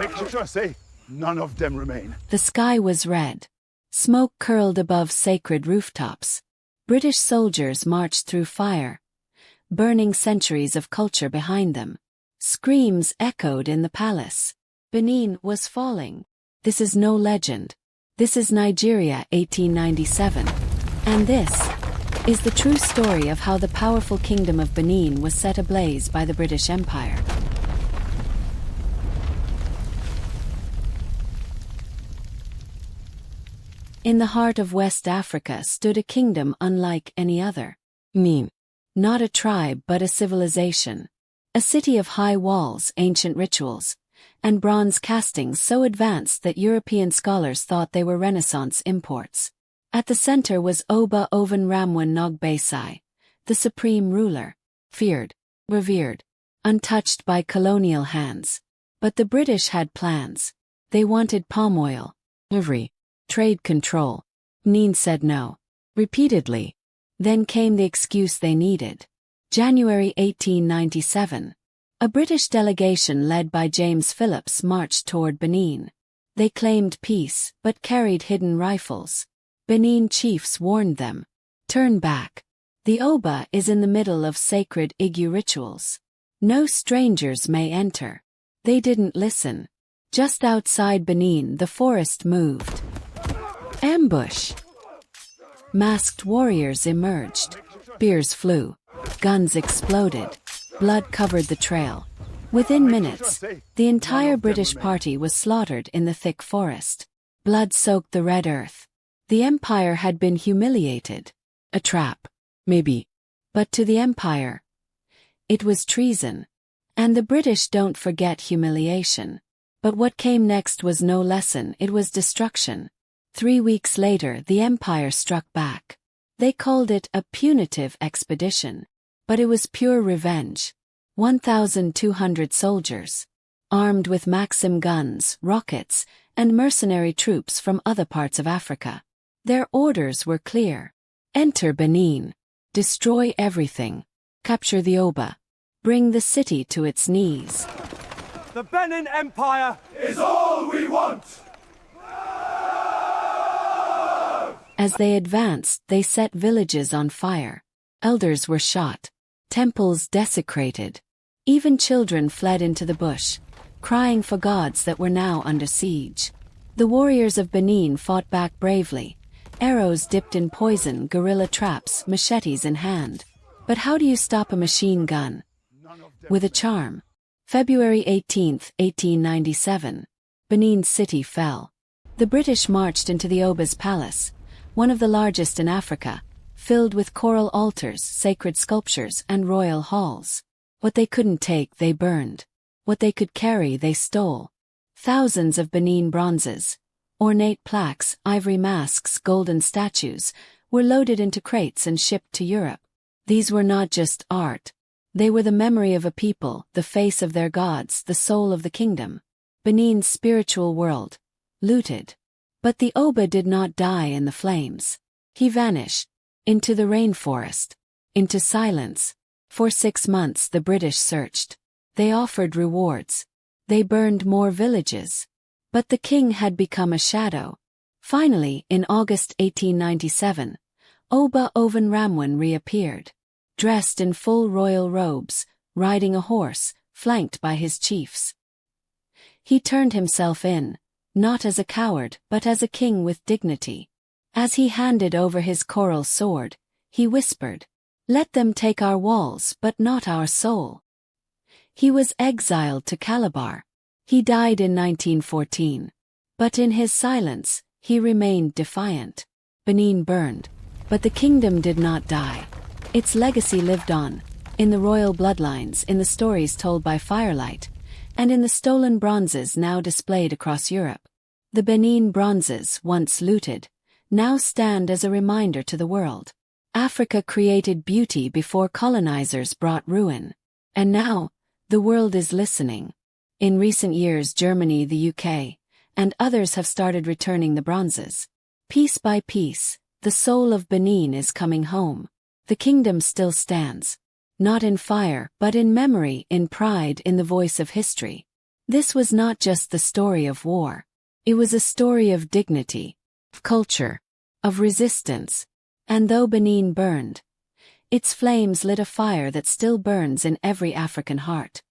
Make sure I say, none of them remain. The sky was red. Smoke curled above sacred rooftops. British soldiers marched through fire, burning centuries of culture behind them. Screams echoed in the palace. Benin was falling. This is no legend. This is Nigeria 1897. And this is the true story of how the powerful kingdom of Benin was set ablaze by the British Empire. In the heart of West Africa stood a kingdom unlike any other. Benin. Not a tribe but a civilization. A city of high walls, ancient rituals, and bronze castings so advanced that European scholars thought they were Renaissance imports. At the center was Oba Ovonramwen Nogbesai, the supreme ruler, feared, revered, untouched by colonial hands. But the British had plans. They wanted palm oil, ivory, trade control. Benin said no. Repeatedly. Then came the excuse they needed. January 1897. A British delegation led by James Phillips marched toward Benin. They claimed peace, but carried hidden rifles. Benin chiefs warned them. Turn back. The Oba is in the middle of sacred Igu rituals. No strangers may enter. They didn't listen. Just outside Benin the forest moved. Ambush! Masked warriors emerged. Spears flew. Guns exploded. Blood covered the trail. Within minutes, the entire British party was slaughtered in the thick forest. Blood soaked the red earth. The empire had been humiliated. A trap. Maybe. But to the empire, it was treason. And the British don't forget humiliation. But what came next was no lesson, it was destruction. 3 weeks later the empire struck back. They called it a punitive expedition. But it was pure revenge. 1,200 soldiers, armed with Maxim guns, rockets, and mercenary troops from other parts of Africa. Their orders were clear. Enter Benin. Destroy everything. Capture the Oba. Bring the city to its knees. The Benin Empire is all we want! As they advanced, they set villages on fire. Elders were shot. Temples desecrated. Even children fled into the bush, crying for gods that were now under siege. The warriors of Benin fought back bravely, arrows dipped in poison, guerrilla traps, machetes in hand. But how do you stop a machine gun? With a charm. February 18, 1897. Benin City fell. The British marched into the Oba's palace, one of the largest in Africa, filled with coral altars, sacred sculptures, and royal halls. What they couldn't take, they burned. What they could carry, they stole. Thousands of Benin Bronzes, ornate plaques, ivory masks, golden statues, were loaded into crates and shipped to Europe. These were not just art. They were the memory of a people, the face of their gods, the soul of the kingdom. Benin's spiritual world. Looted. But the Oba did not die in the flames. He vanished. Into the rainforest. Into silence. For 6 months the British searched. They offered rewards. They burned more villages. But the king had become a shadow. Finally, in August 1897, Oba Ovonramwen reappeared. Dressed in full royal robes, riding a horse, flanked by his chiefs. He turned himself in, not as a coward but as a king with dignity. As he handed over his coral sword, he whispered, "Let them take our walls but not our soul." He was exiled to Calabar. He died in 1914. But in his silence, he remained defiant. Benin burned. But the kingdom did not die. Its legacy lived on, in the royal bloodlines, in the stories told by firelight, and in the stolen bronzes now displayed across Europe. The Benin Bronzes, once looted, now stand as a reminder to the world. Africa created beauty before colonizers brought ruin. And now, the world is listening. In recent years Germany, the UK, and others have started returning the bronzes. Piece by piece, the soul of Benin is coming home. The kingdom still stands. Not in fire, but in memory, in pride, in the voice of history. This was not just the story of war. It was a story of dignity, of culture, of resistance. And though Benin burned, its flames lit a fire that still burns in every African heart.